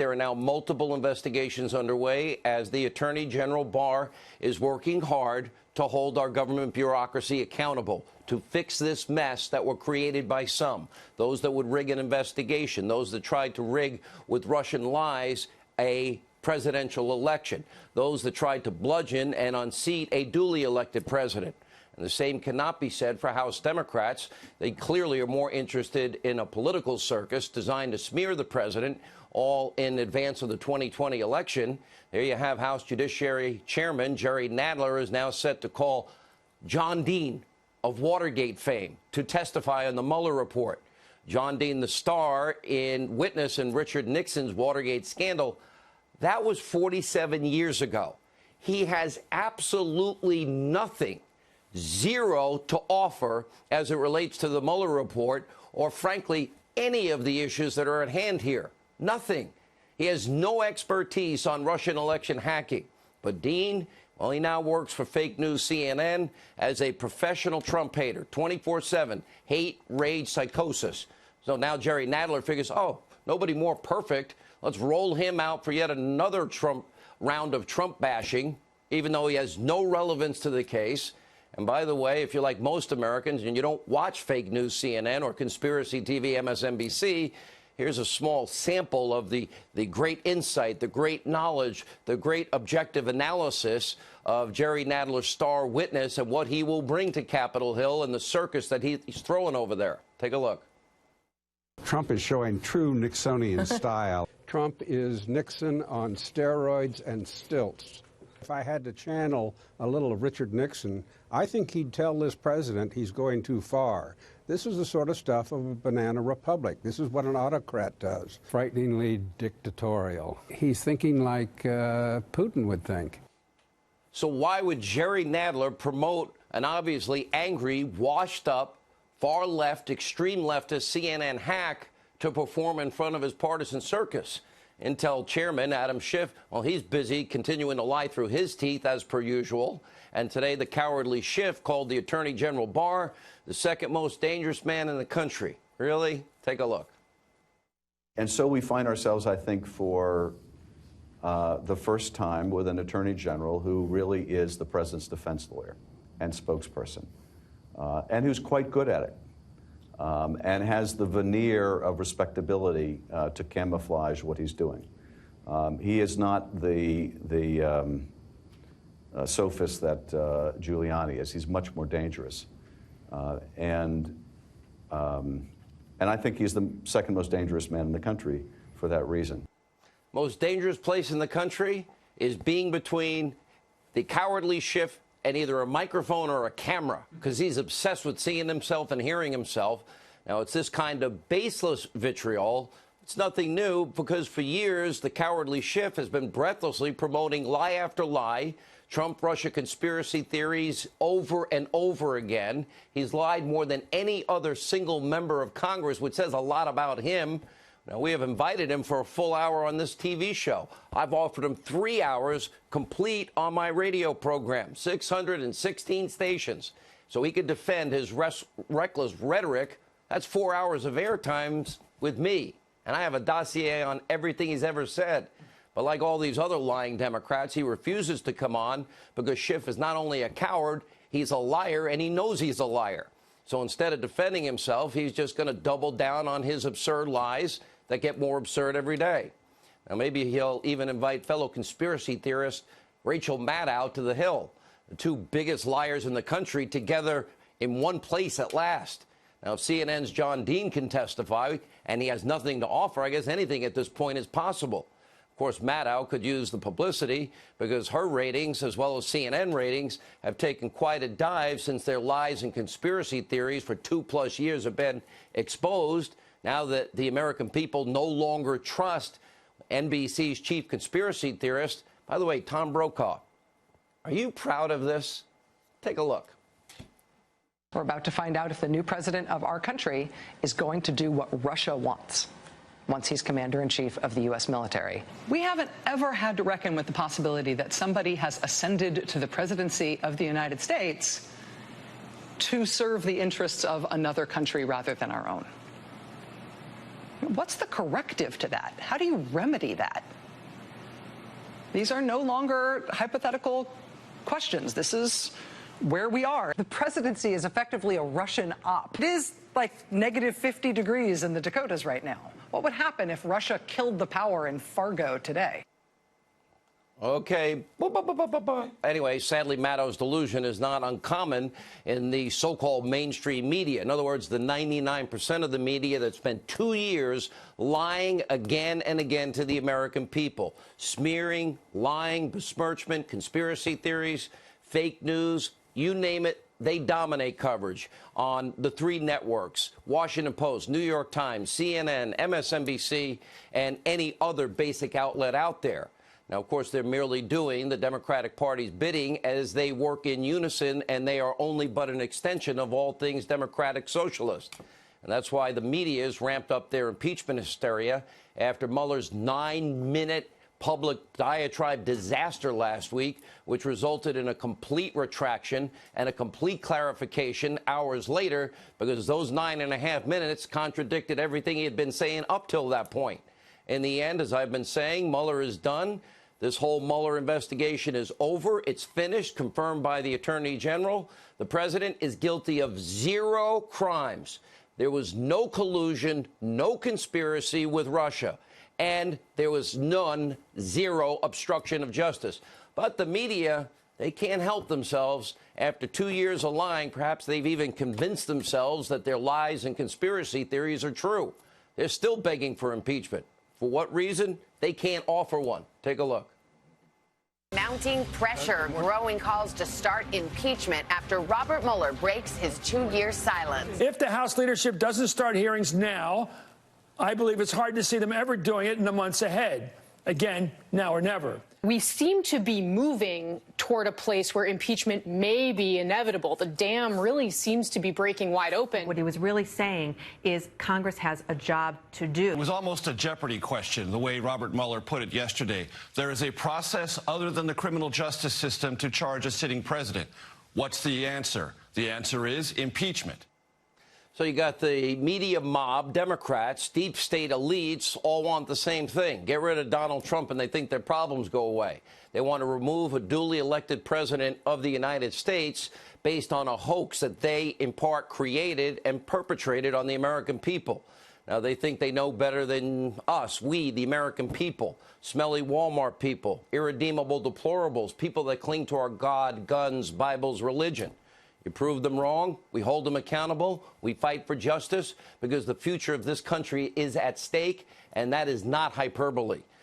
There are now multiple investigations underway as the Attorney General Barr is working hard to hold our government bureaucracy accountable, to fix this mess that were created by some, those that would rig an investigation, those that tried to rig with Russian lies a presidential election, those that tried to bludgeon and unseat a duly elected president. And the same cannot be said for House Democrats. They clearly are more interested in a political circus designed to smear the president, all in advance of the 2020 election. There you have House Judiciary Chairman Jerry Nadler is now set to call John Dean of Watergate fame to testify on the Mueller report. John Dean, the star in witness in Richard Nixon's Watergate scandal, that was 47 years ago. He has absolutely nothing, zero to offer as it relates to the Mueller report or, frankly, any of the issues that are at hand here. Nothing. He has no expertise on Russian election hacking. But Dean, well, he now works for fake news CNN as a professional Trump hater, 24/7, hate, rage, psychosis. So now Jerry Nadler figures, oh, nobody more perfect. Let's roll him out for yet another round of Trump bashing, even though he has no relevance to the case. And by the way, if you're like most Americans and you don't watch fake news CNN or conspiracy TV MSNBC, here's a small sample of the great insight, the great knowledge, the great objective analysis of Jerry Nadler's star witness and what he will bring to Capitol Hill and the circus that he's throwing over there. Take a look. Trump is showing true Nixonian style. Trump is Nixon on steroids and stilts. If I had to channel a little of Richard Nixon, I think he'd tell this president he's going too far. This is the sort of stuff of a banana republic. This is what an autocrat does. Frighteningly dictatorial. He's thinking like Putin would think. So why would Jerry Nadler promote an obviously angry, washed up, far left, extreme leftist CNN hack to perform in front of his partisan circus? Intel chairman Adam Schiff, well, he's busy continuing to lie through his teeth as per usual. And today the cowardly Schiff called the Attorney General Barr the second most dangerous man in the country. Really? Take a look. And so we find ourselves, I think, for the first time with an Attorney General who really is the president's defense lawyer and spokesperson, and who's quite good at it. And has the veneer of respectability to camouflage what he's doing. He is not the sophist that Giuliani is. He's much more dangerous. And I think he's the second most dangerous man in the country for that reason. Most dangerous place in the country is being between the cowardly Schiff and either a microphone or a camera, because he's obsessed with seeing himself and hearing himself. Now, it's this kind of baseless vitriol. It's nothing new, because for years, the cowardly Schiff has been breathlessly promoting lie after lie, Trump-Russia conspiracy theories over and over again. He's lied more than any other single member of Congress, which says a lot about him. Now, we have invited him for a full hour on this TV show. I've offered him 3 hours complete on my radio program, 616 stations, so he could defend his reckless rhetoric. That's 4 hours of airtime with me, and I have a dossier on everything he's ever said. But like all these other lying Democrats, he refuses to come on because Schiff is not only a coward, he's a liar, and he knows he's a liar. So instead of defending himself, he's just going to double down on his absurd lies that get more absurd every day. Now, maybe he'll even invite fellow conspiracy theorist Rachel Maddow to the Hill, the two biggest liars in the country together in one place at last. Now, if CNN's John Dean can testify and he has nothing to offer, I guess anything at this point is possible. Of course, Maddow could use the publicity because her ratings, as well as CNN ratings, have taken quite a dive since their lies and conspiracy theories for 2+ years have been exposed. Now that the American people no longer trust NBC's chief conspiracy theorist. By the way, Tom Brokaw, are you proud of this? Take a look. We're about to find out if the new president of our country is going to do what Russia wants once he's commander-in-chief of the U.S. military. We haven't ever had to reckon with the possibility that somebody has ascended to the presidency of the United States to serve the interests of another country rather than our own. What's the corrective to that? How do you remedy that? These are no longer hypothetical questions. This is where we are. The presidency is effectively a Russian op. It is like negative 50 degrees in the Dakotas right now. What would happen if Russia killed the power in Fargo today? Okay. Anyway, sadly, Maddow's delusion is not uncommon in the so-called mainstream media. In other words, the 99% of the media that spent 2 years lying again and again to the American people. Smearing, lying, besmirchment, conspiracy theories, fake news, you name it, they dominate coverage on the 3 networks, Washington Post, New York Times, CNN, MSNBC, and any other basic outlet out there. Now, of course, they're merely doing the Democratic Party's bidding as they work in unison, and they are only but an extension of all things democratic socialist. And that's why the media has ramped up their impeachment hysteria after Mueller's 9-minute public diatribe disaster last week, which resulted in a complete retraction and a complete clarification hours later, because those 9.5 minutes contradicted everything he had been saying up till that point. In the end, as I've been saying, Mueller is done. This whole Mueller investigation is over. It's finished, confirmed by the Attorney General. The president is guilty of 0 crimes. There was no collusion, no conspiracy with Russia, and there was zero obstruction of justice. But the media, they can't help themselves. After 2 years of lying, perhaps they've even convinced themselves that their lies and conspiracy theories are true. They're still begging for impeachment. For what reason? They can't offer one. Take a look. Mounting pressure, growing calls to start impeachment after Robert Mueller breaks his 2-year silence. If the House leadership doesn't start hearings now, I believe it's hard to see them ever doing it in the months ahead. Again, now or never. We seem to be moving toward a place where impeachment may be inevitable. The dam really seems to be breaking wide open. What he was really saying is Congress has a job to do. It was almost a Jeopardy question, the way Robert Mueller put it yesterday. There is a process other than the criminal justice system to charge a sitting president. What's the answer? The answer is impeachment. So you got the media mob, Democrats, deep state elites all want the same thing. Get rid of Donald Trump and they think their problems go away. They want to remove a duly elected president of the United States based on a hoax that they, in part, created and perpetrated on the American people. Now, they think they know better than us, we, the American people, smelly Walmart people, irredeemable deplorables, people that cling to our God, guns, Bibles, religion. You prove them wrong, we hold them accountable, we fight for justice, because the future of this country is at stake, and that is not hyperbole.